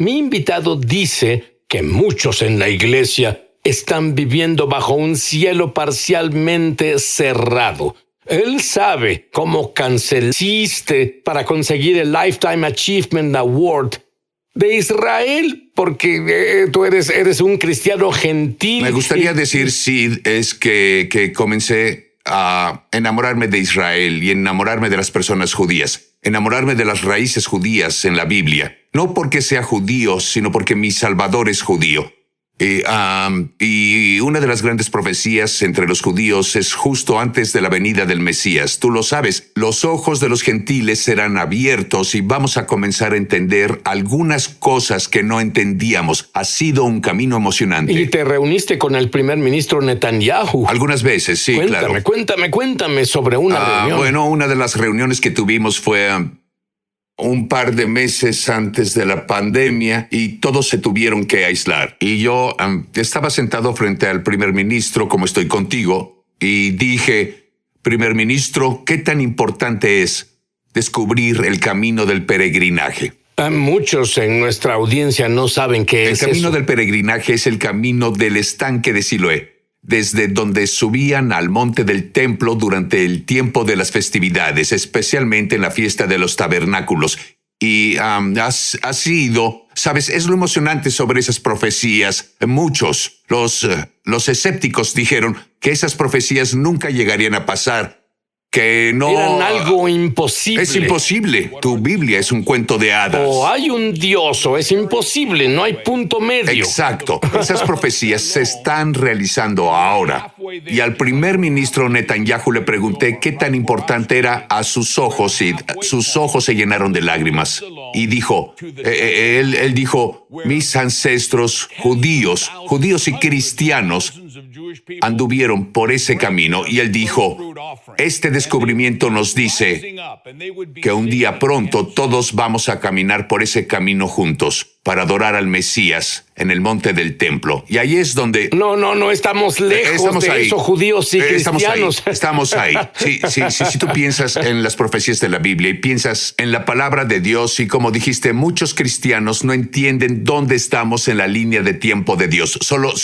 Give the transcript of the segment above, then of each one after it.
Mi invitado dice que muchos en la iglesia están viviendo bajo un cielo parcialmente cerrado. Él sabe cómo cancelaste para conseguir el Lifetime Achievement Award de Israel, porque tú eres un cristiano gentil. Me gustaría decir, Sid, es que comencé a enamorarme de Israel y enamorarme de las personas judías, enamorarme de las raíces judías en la Biblia, no porque sea judío, sino porque mi Salvador es judío. Y una de las grandes profecías entre los judíos es justo antes de la venida del Mesías. Tú lo sabes, los ojos de los gentiles serán abiertos y vamos a comenzar a entender algunas cosas que no entendíamos. Ha sido un camino emocionante. Y te reuniste con el primer ministro Netanyahu. Algunas veces, sí, claro. Cuéntame sobre una reunión. Bueno, una de las reuniones que tuvimos fue un par de meses antes de la pandemia y todos se tuvieron que aislar. Y yo estaba sentado frente al primer ministro, como estoy contigo, y dije, primer ministro, ¿qué tan importante es descubrir el camino del peregrinaje? Muchos en nuestra audiencia no saben qué es eso. El camino del peregrinaje es el camino del estanque de Siloé, desde donde subían al monte del templo durante el tiempo de las festividades, especialmente en la fiesta de los tabernáculos. Y ha sido, ¿sabes? Es lo emocionante sobre esas profecías. Muchos, los escépticos dijeron que esas profecías nunca llegarían a pasar, que no... Eran algo imposible. Es imposible. Tu Biblia es un cuento de hadas. O hay un Dios o es imposible, no hay punto medio. Exacto. Esas profecías se están realizando ahora. Y al primer ministro Netanyahu le pregunté qué tan importante era a sus ojos y sus ojos se llenaron de lágrimas. Y dijo, él dijo, mis ancestros judíos y cristianos anduvieron por ese camino. Y él dijo, este descubrimiento nos dice que un día pronto todos vamos a caminar por ese camino juntos para adorar al Mesías en el monte del templo. Y ahí es donde... No, estamos lejos de eso, judíos y cristianos. Estamos ahí. Si tú piensas en las profecías de la Biblia y piensas en la palabra de Dios y como dijiste, muchos cristianos no entienden dónde estamos en la línea de tiempo de Dios. Solo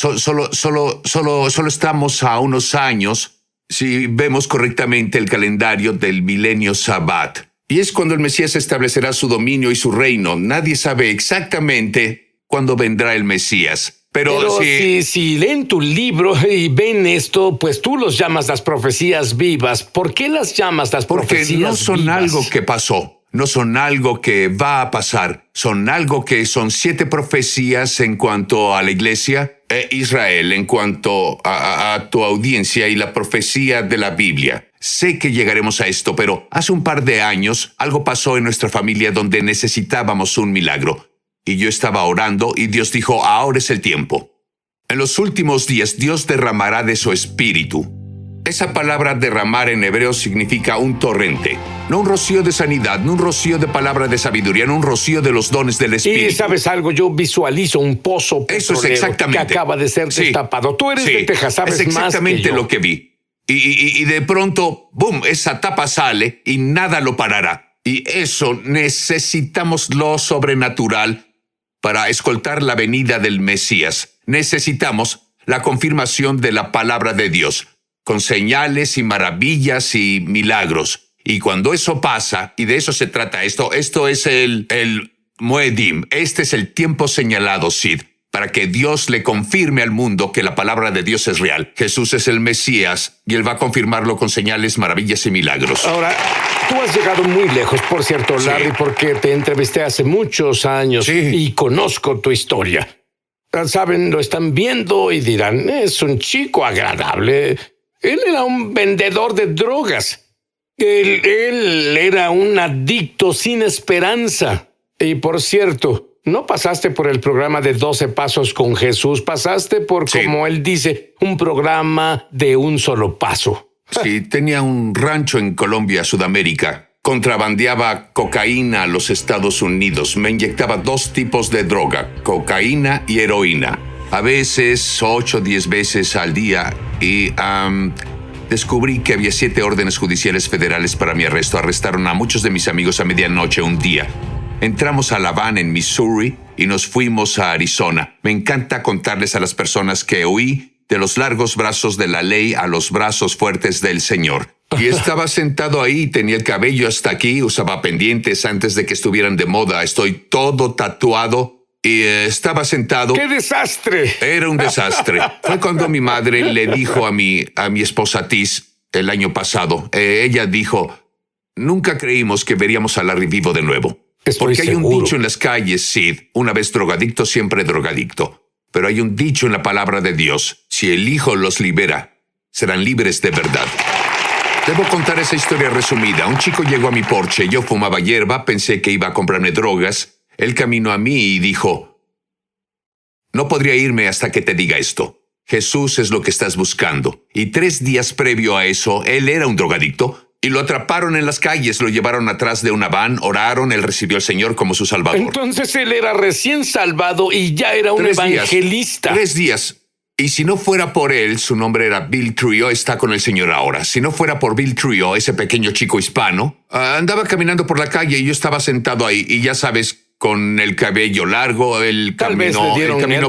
estamos a unos años, si vemos correctamente el calendario del milenio Sabbat. Y es cuando el Mesías establecerá su dominio y su reino. Nadie sabe exactamente cuándo vendrá el Mesías. Pero si leen tu libro y ven esto, pues tú los llamas las profecías vivas. ¿Por qué las llamas las profecías vivas? Porque no son algo que pasó. No son algo que va a pasar. Son algo que son 7 profecías en cuanto a la iglesia Israel, en cuanto a tu audiencia y la profecía de la Biblia. Sé que llegaremos a esto, pero hace un par de años algo pasó en nuestra familia donde necesitábamos un milagro. Y yo estaba orando y Dios dijo, ahora es el tiempo. En los últimos días Dios derramará de su espíritu. Esa palabra derramar en hebreo significa un torrente. No un rocío de sanidad, no un rocío de palabra de sabiduría, no un rocío de los dones del Espíritu. Y ¿sabes algo? Yo visualizo un pozo petrolero que acaba de ser destapado. Tú eres de Texas, sabes más que yo. Es exactamente lo que vi. Y de pronto, ¡boom!, esa tapa sale y nada lo parará. Y eso necesitamos lo sobrenatural para escoltar la venida del Mesías. Necesitamos la confirmación de la palabra de Dios, con señales y maravillas y milagros. Y cuando eso pasa, y de eso se trata esto es el Moedim. Este es el tiempo señalado, Sid, para que Dios le confirme al mundo que la palabra de Dios es real. Jesús es el Mesías y Él va a confirmarlo con señales, maravillas y milagros. Ahora, tú has llegado muy lejos, por cierto, Larry, porque te entrevisté hace muchos años y conozco tu historia. Saben, lo están viendo y dirán, es un chico agradable. Él era un vendedor de drogas. Él era un adicto sin esperanza. Y por cierto, no pasaste por el programa de 12 Pasos con Jesús. Pasaste por, como él dice, un programa de un solo paso. Sí, tenía un rancho en Colombia, Sudamérica. Contrabandeaba cocaína a los Estados Unidos. Me inyectaba 2 tipos de droga, cocaína y heroína. A veces 8 o 10 veces al día. Y descubrí que había 7 órdenes judiciales federales para mi arresto. Arrestaron a muchos de mis amigos a medianoche un día. Entramos a La Habana, en Missouri, y nos fuimos a Arizona. Me encanta contarles a las personas que huí de los largos brazos de la ley a los brazos fuertes del Señor. Y estaba sentado ahí, tenía el cabello hasta aquí, usaba pendientes antes de que estuvieran de moda. Estoy todo tatuado y estaba sentado. ¡Qué desastre! Era un desastre. Fue cuando mi madre le dijo a mi esposa Tiz el año pasado. Ella dijo, nunca creímos que veríamos a Larry vivo de nuevo. Porque hay un dicho en las calles, Sid, una vez drogadicto, siempre drogadicto. Pero hay un dicho en la palabra de Dios, si el Hijo los libera, serán libres de verdad. Debo contar esa historia resumida. Un chico llegó a mi porche, yo fumaba hierba, pensé que iba a comprarme drogas. Él caminó a mí y dijo, no podría irme hasta que te diga esto. Jesús es lo que estás buscando. Y 3 días previo a eso, él era un drogadicto. Y lo atraparon en las calles, lo llevaron atrás de una van, oraron, él recibió al Señor como su Salvador. Entonces él era recién salvado y ya era un evangelista. 3 días. Y si no fuera por él, su nombre era Bill Trio, está con el Señor ahora. Si no fuera por Bill Trio, ese pequeño chico hispano, andaba caminando por la calle y yo estaba sentado ahí. Y ya sabes, con el cabello largo, él caminó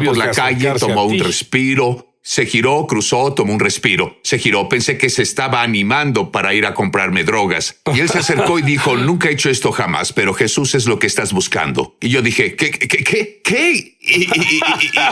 por la calle, tomó un respiro. Se giró, cruzó, tomó un respiro. Se giró, pensé que se estaba animando para ir a comprarme drogas. Y él se acercó y dijo, nunca he hecho esto jamás, pero Jesús es lo que estás buscando. Y yo dije, ¿qué?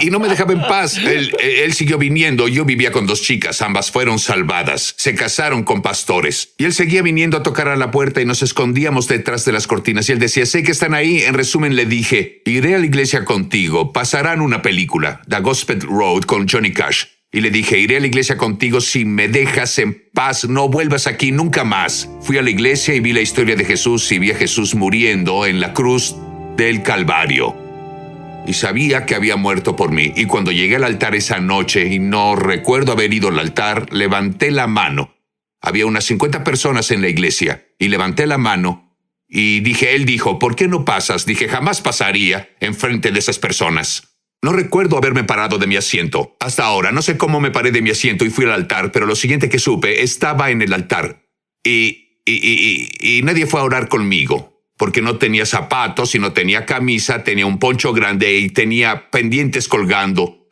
Y no me dejaba en paz. Él siguió viniendo. Yo vivía con 2 chicas, ambas fueron salvadas. Se casaron con pastores. Y él seguía viniendo a tocar a la puerta y nos escondíamos detrás de las cortinas. Y él decía, sé que están ahí. En resumen, le dije, iré a la iglesia contigo. Pasarán una película, The Gospel Road, con Johnny Cash. Y le dije, iré a la iglesia contigo si me dejas en paz, no vuelvas aquí nunca más. Fui a la iglesia y vi la historia de Jesús y vi a Jesús muriendo en la cruz del Calvario. Y sabía que había muerto por mí. Y cuando llegué al altar esa noche, y no recuerdo haber ido al altar, levanté la mano. Había unas 50 personas en la iglesia. Y levanté la mano y él dijo, ¿por qué no pasas? Dije, jamás pasaría enfrente de esas personas. No recuerdo haberme parado de mi asiento. Hasta ahora, no sé cómo me paré de mi asiento y fui al altar, pero lo siguiente que supe, estaba en el altar. Y nadie fue a orar conmigo, porque no tenía zapatos y no tenía camisa, tenía un poncho grande y tenía pendientes colgando.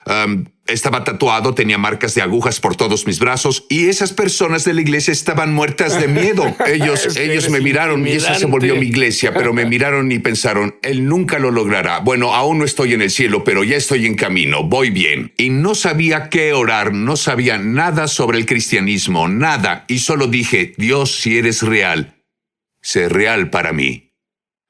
Estaba tatuado, tenía marcas de agujas por todos mis brazos y esas personas de la iglesia estaban muertas de miedo. Ellos me miraron y esa se volvió mi iglesia, pero me miraron y pensaron, él nunca lo logrará. Bueno, aún no estoy en el cielo, pero ya estoy en camino, voy bien. Y no sabía qué orar, no sabía nada sobre el cristianismo, nada. Y solo dije, Dios, si eres real, sé real para mí.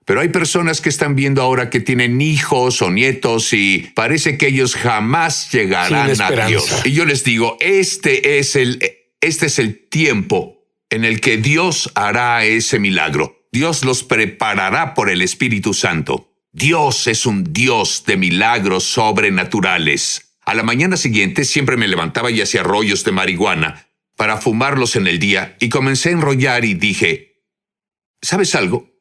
Pero hay personas que están viendo ahora que tienen hijos o nietos y parece que ellos jamás llegarán a Dios. Y yo les digo, este es el tiempo en el que Dios hará ese milagro. Dios los preparará por el Espíritu Santo. Dios es un Dios de milagros sobrenaturales. A la mañana siguiente siempre me levantaba y hacía rollos de marihuana para fumarlos en el día y comencé a enrollar y dije, ¿sabes algo?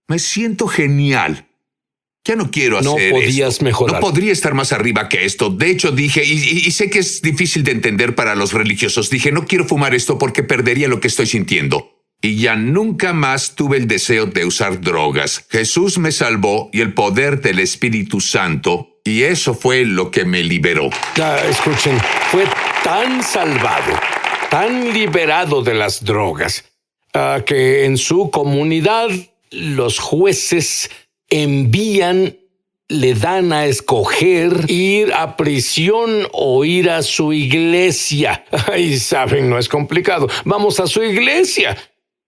Me siento genial. Ya no quiero hacer esto. No podías mejorar. No podría estar más arriba que esto. De hecho, dije, y sé que es difícil de entender para los religiosos, dije, no quiero fumar esto porque perdería lo que estoy sintiendo. Y ya nunca más tuve el deseo de usar drogas. Jesús me salvó y el poder del Espíritu Santo, y eso fue lo que me liberó. Escuchen, fue tan salvado, tan liberado de las drogas, que en su comunidad los jueces le dan a escoger ir a prisión o ir a su iglesia. Y saben, no es complicado. Vamos a su iglesia.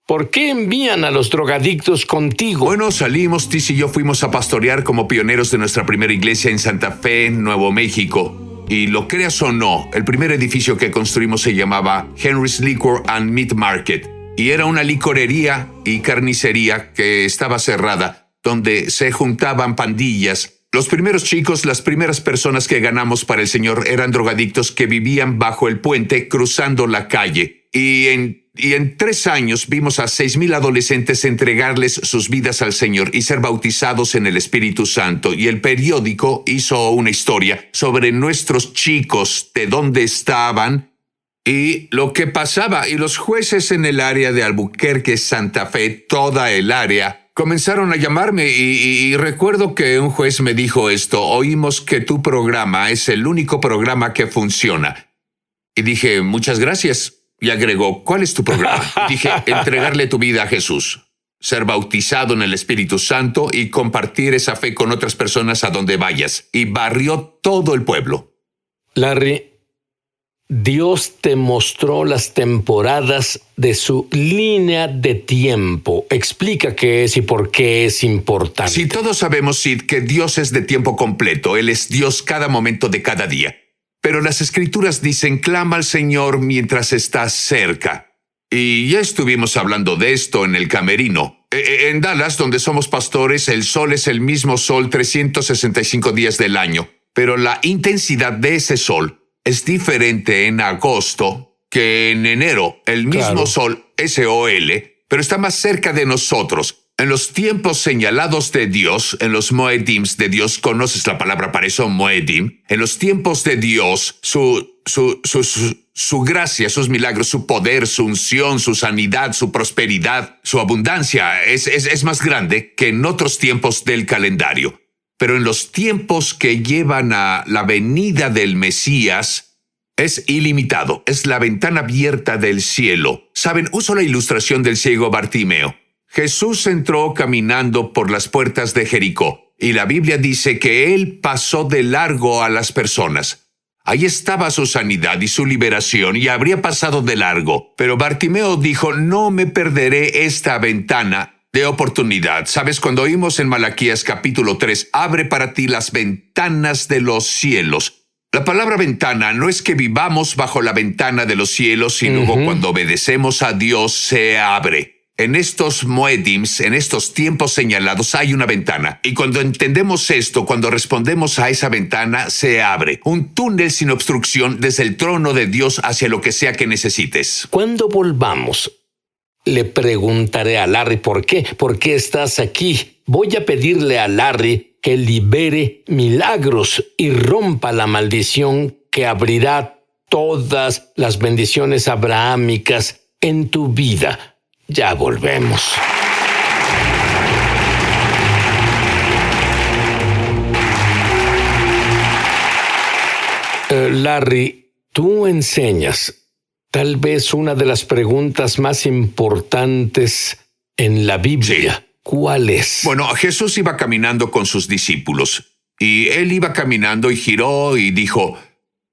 ¿Por qué envían a los drogadictos contigo? Bueno, salimos, Tiz y yo fuimos a pastorear como pioneros de nuestra primera iglesia en Santa Fe, Nuevo México. Y lo creas o no, el primer edificio que construimos se llamaba Henry's Liquor and Meat Market. Y era una licorería y carnicería que estaba cerrada, donde se juntaban pandillas. Los primeros chicos, las primeras personas que ganamos para el Señor eran drogadictos que vivían bajo el puente cruzando la calle. Y en 3 años vimos a 6,000 adolescentes entregarles sus vidas al Señor y ser bautizados en el Espíritu Santo. Y el periódico hizo una historia sobre nuestros chicos, de dónde estaban y lo que pasaba. Y los jueces en el área de Albuquerque, Santa Fe, toda el área, comenzaron a llamarme y recuerdo que un juez me dijo esto: oímos que tu programa es el único programa que funciona. Y dije, muchas gracias. Y agregó, ¿cuál es tu programa? Y dije, entregarle tu vida a Jesús, ser bautizado en el Espíritu Santo y compartir esa fe con otras personas a donde vayas. Y barrió todo el pueblo. Larry, Dios te mostró las temporadas de su línea de tiempo. Explica qué es y por qué es importante. Si todos sabemos, Sid, que Dios es de tiempo completo. Él es Dios cada momento de cada día. Pero las Escrituras dicen, clama al Señor mientras estás cerca. Y ya estuvimos hablando de esto en el camerino. En Dallas, donde somos pastores, el sol es el mismo sol 365 días del año. Pero la intensidad de ese sol es diferente en agosto que en enero. El mismo sol, S-O-L, pero está más cerca de nosotros. En los tiempos señalados de Dios, en los Moedims de Dios, ¿conoces la palabra para eso, Moedim? En los tiempos de Dios, su gracia, sus milagros, su poder, su unción, su sanidad, su prosperidad, su abundancia es más grande que en otros tiempos del calendario. Pero en los tiempos que llevan a la venida del Mesías, es ilimitado. Es la ventana abierta del cielo. Saben, uso la ilustración del ciego Bartimeo. Jesús entró caminando por las puertas de Jericó, y la Biblia dice que él pasó de largo a las personas. Ahí estaba su sanidad y su liberación, y habría pasado de largo. Pero Bartimeo dijo, no me perderé esta ventana de oportunidad. ¿Sabes? Cuando oímos en Malaquías capítulo 3, abre para ti las ventanas de los cielos. La palabra ventana no es que vivamos bajo la ventana de los cielos, sino cuando obedecemos a Dios se abre. En estos Moedims, en estos tiempos señalados, hay una ventana. Y cuando entendemos esto, cuando respondemos a esa ventana, se abre un túnel sin obstrucción desde el trono de Dios hacia lo que sea que necesites. Cuando volvamos, le preguntaré a Larry por qué estás aquí. Voy a pedirle a Larry que libere milagros y rompa la maldición que abrirá todas las bendiciones abrahámicas en tu vida. Ya volvemos. Larry, tú enseñas tal vez una de las preguntas más importantes en la Biblia. Sí. ¿Cuál es? Bueno, Jesús iba caminando con sus discípulos, y él iba caminando y giró y dijo,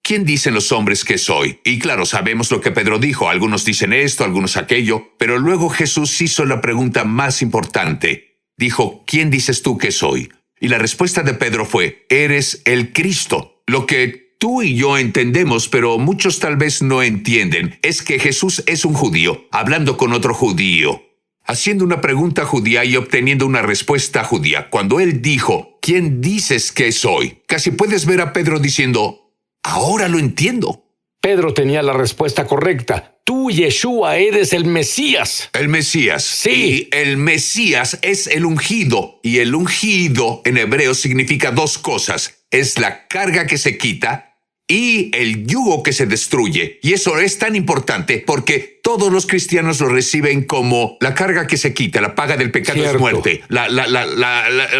¿quién dicen los hombres que soy? Y claro, sabemos lo que Pedro dijo, algunos dicen esto, algunos aquello, pero luego Jesús hizo la pregunta más importante. Dijo, ¿quién dices tú que soy? Y la respuesta de Pedro fue, eres el Cristo. Lo que tú y yo entendemos, pero muchos tal vez no entienden, es que Jesús es un judío, hablando con otro judío, haciendo una pregunta judía y obteniendo una respuesta judía. Cuando él dijo, ¿quién dices que soy? Casi puedes ver a Pedro diciendo, ahora lo entiendo. Pedro tenía la respuesta correcta. Tú, Yeshua, eres el Mesías. El Mesías. Sí. Y el Mesías es el ungido. Y el ungido en hebreo significa dos cosas. Es la carga que se quita y el yugo que se destruye. Y eso es tan importante porque todos los cristianos lo reciben como la carga que se quita, la paga del pecado es muerte.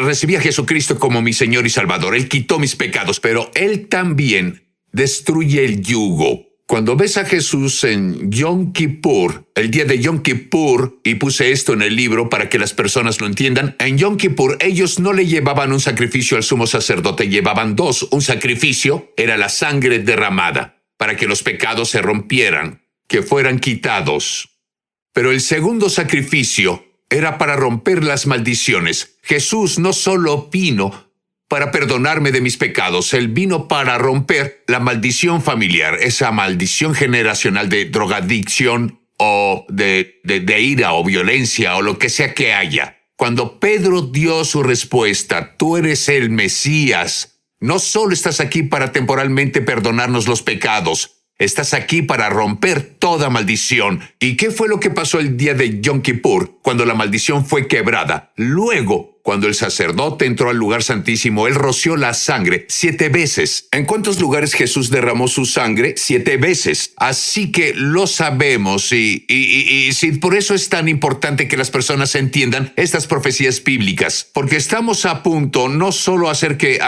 Recibí a Jesucristo como mi Señor y Salvador. Él quitó mis pecados, pero Él también destruye el yugo. Cuando ves a Jesús en Yom Kippur, el día de Yom Kippur, y puse esto en el libro para que las personas lo entiendan, en Yom Kippur ellos no le llevaban un sacrificio al sumo sacerdote, llevaban dos. Un sacrificio era la sangre derramada para que los pecados se rompieran, que fueran quitados. Pero el segundo sacrificio era para romper las maldiciones. Jesús no solo vino para perdonarme de mis pecados, Él vino para romper la maldición familiar, esa maldición generacional de drogadicción o de ira o violencia o lo que sea que haya. Cuando Pedro dio su respuesta, tú eres el Mesías, no solo estás aquí para temporalmente perdonarnos los pecados, estás aquí para romper toda maldición. ¿Y qué fue lo que pasó el día de Yom Kippur, cuando la maldición fue quebrada? Luego, Cuando el sacerdote entró al lugar santísimo, él roció la sangre 7 veces. ¿En cuántos lugares Jesús derramó su sangre? 7 veces. Así que lo sabemos y sí, por eso es tan importante que las personas entiendan estas profecías bíblicas, porque estamos a punto no solo hacer que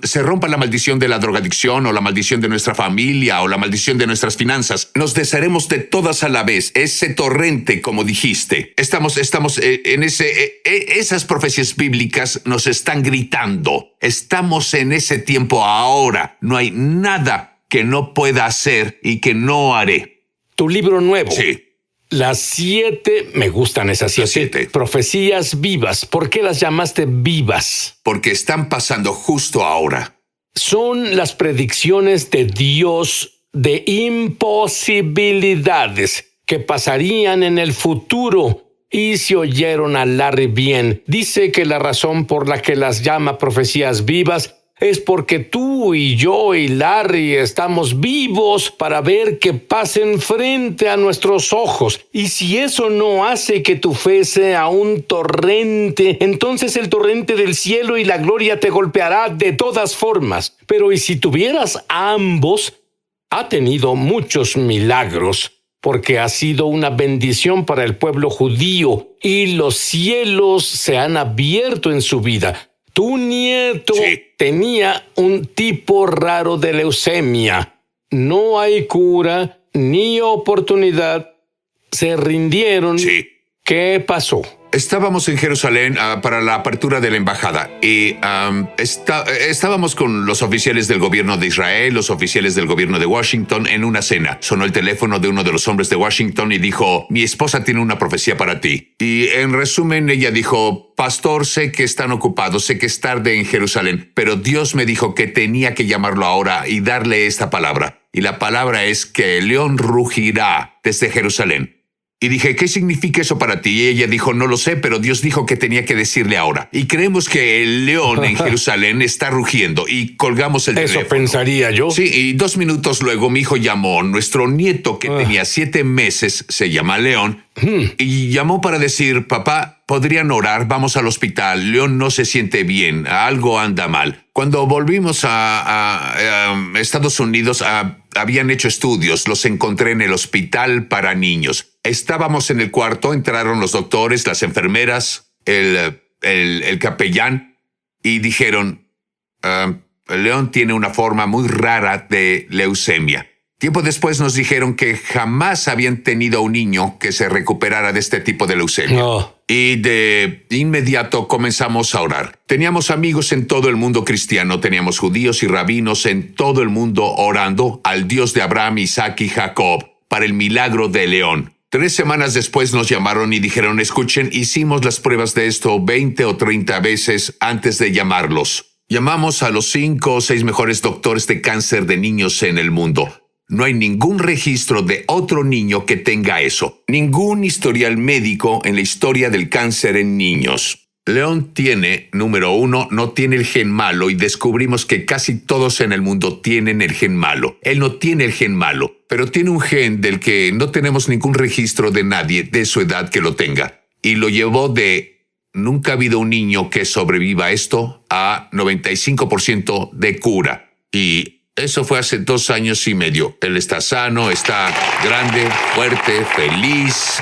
se rompa la maldición de la drogadicción o la maldición de nuestra familia o la maldición de nuestras finanzas. Nos desharemos de todas a la vez. Ese torrente, como dijiste. Estamos en esas profecías bíblicas nos están gritando. Estamos en ese tiempo ahora. No hay nada que no pueda hacer y que no haré. Tu libro nuevo. Sí. Las 7, me gustan esas 7 profecías vivas. ¿Por qué las llamaste vivas? Porque están pasando justo ahora. Son las predicciones de Dios de imposibilidades que pasarían en el futuro. Y si oyeron a Larry bien, dice que la razón por la que las llama profecías vivas es porque tú y yo y Larry estamos vivos para ver que pasen frente a nuestros ojos. Y si eso no hace que tu fe sea un torrente, entonces el torrente del cielo y la gloria te golpeará de todas formas. Pero ¿y si tuvieras ambos? Ha tenido muchos milagros, porque ha sido una bendición para el pueblo judío y los cielos se han abierto en su vida. Tu nieto tenía un tipo raro de leucemia. No hay cura ni oportunidad. Se rindieron. ¿Qué pasó? Estábamos en Jerusalén para la apertura de la embajada y estábamos con los oficiales del gobierno de Israel, los oficiales del gobierno de Washington en una cena. Sonó el teléfono de uno de los hombres de Washington y dijo: mi esposa tiene una profecía para ti. Y en resumen ella dijo: pastor, sé que están ocupados, sé que es tarde en Jerusalén, pero Dios me dijo que tenía que llamarlo ahora y darle esta palabra. Y la palabra es que el león rugirá desde Jerusalén. Y dije: ¿qué significa eso para ti? Y ella dijo: no lo sé, pero Dios dijo que tenía que decirle ahora. Y creemos que el león en Jerusalén está rugiendo y colgamos el teléfono. Eso pensaría yo. Sí, y 2 minutos luego mi hijo llamó. Nuestro nieto, que tenía 7 meses, se llama León, y llamó para decir: papá, ¿podrían orar? Vamos al hospital. León no se siente bien, algo anda mal. Cuando volvimos a Estados Unidos, habían hecho estudios, los encontré en el hospital para niños. Estábamos en el cuarto, entraron los doctores, las enfermeras, el capellán, y dijeron: León tiene una forma muy rara de leucemia. Tiempo después nos dijeron que jamás habían tenido un niño que se recuperara de este tipo de leucemia. Y de inmediato comenzamos a orar. Teníamos amigos en todo el mundo cristiano, teníamos judíos y rabinos en todo el mundo orando al Dios de Abraham, Isaac y Jacob para el milagro de León. 3 semanas después nos llamaron y dijeron: escuchen, hicimos las pruebas de esto 20 o 30 veces antes de llamarlos. Llamamos a los 5 o 6 mejores doctores de cáncer de niños en el mundo. No hay ningún registro de otro niño que tenga eso. Ningún historial médico en la historia del cáncer en niños. León tiene, número 1, no tiene el gen malo y descubrimos que casi todos en el mundo tienen el gen malo. Él no tiene el gen malo, pero tiene un gen del que no tenemos ningún registro de nadie de su edad que lo tenga. Y lo llevó de nunca ha habido un niño que sobreviva a esto a 95% de cura. Y eso fue hace 2 años y medio. Él está sano, está grande, fuerte, feliz.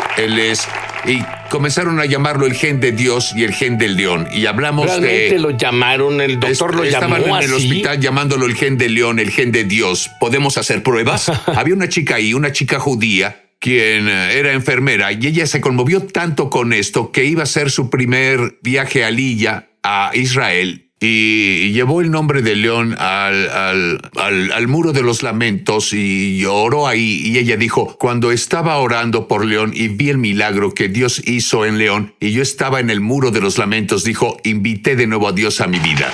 Y comenzaron a llamarlo el gen de Dios y el gen del león. Y hablamos ¿realmente lo llamaron? ¿El doctor lo llamó así? Estaban en el hospital llamándolo el gen del león, el gen de Dios. ¿Podemos hacer pruebas? Había una chica ahí, una chica judía, quien era enfermera, y ella se conmovió tanto con esto que iba a hacer su primer viaje a Lilla, a Israel, y llevó el nombre de León al Muro de los Lamentos y oró ahí. Y ella dijo: cuando estaba orando por León y vi el milagro que Dios hizo en León y yo estaba en el Muro de los Lamentos, dijo: invité de nuevo a Dios a mi vida.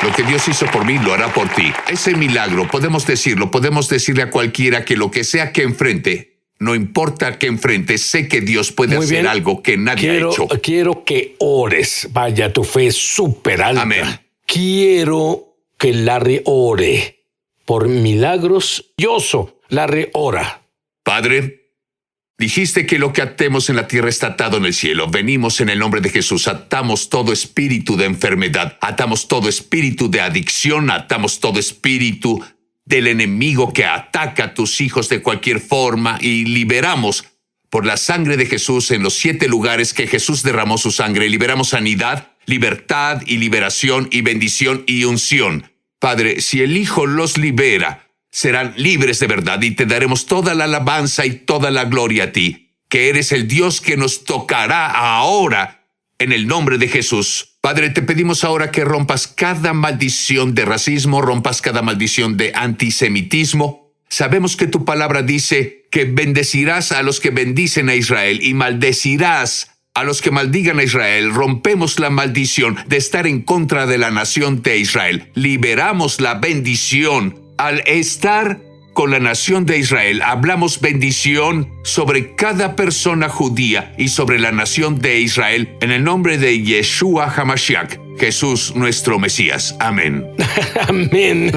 Lo que Dios hizo por mí lo hará por ti. Ese milagro, podemos decirle a cualquiera que lo que sea que enfrente, no importa que enfrente, sé que Dios puede hacer algo que nadie ha hecho. Quiero que ores. Vaya, tu fe es súper alta. Amén. Quiero que Larry ore por milagros. Larry, ora. Padre, Dijiste que lo que atemos en la tierra está atado en el cielo. Venimos en el nombre de Jesús. Atamos todo espíritu de enfermedad. Atamos todo espíritu de adicción. Atamos todo espíritu del enemigo que ataca a tus hijos de cualquier forma. Y liberamos por la sangre de Jesús en los 7 lugares que Jesús derramó su sangre. Liberamos sanidad, libertad y liberación y bendición y unción. Padre, si el Hijo los libera, serán libres de verdad y te daremos toda la alabanza y toda la gloria a ti, que eres el Dios que nos tocará ahora en el nombre de Jesús. Padre, te pedimos ahora que rompas cada maldición de racismo, rompas cada maldición de antisemitismo. Sabemos que tu palabra dice que bendecirás a los que bendicen a Israel y maldecirás a los que maldigan a Israel. Rompemos la maldición de estar en contra de la nación de Israel. Liberamos la bendición. Al estar con la nación de Israel, hablamos bendición sobre cada persona judía y sobre la nación de Israel en el nombre de Yeshua HaMashiach, Jesús nuestro Mesías. Amén. Amén.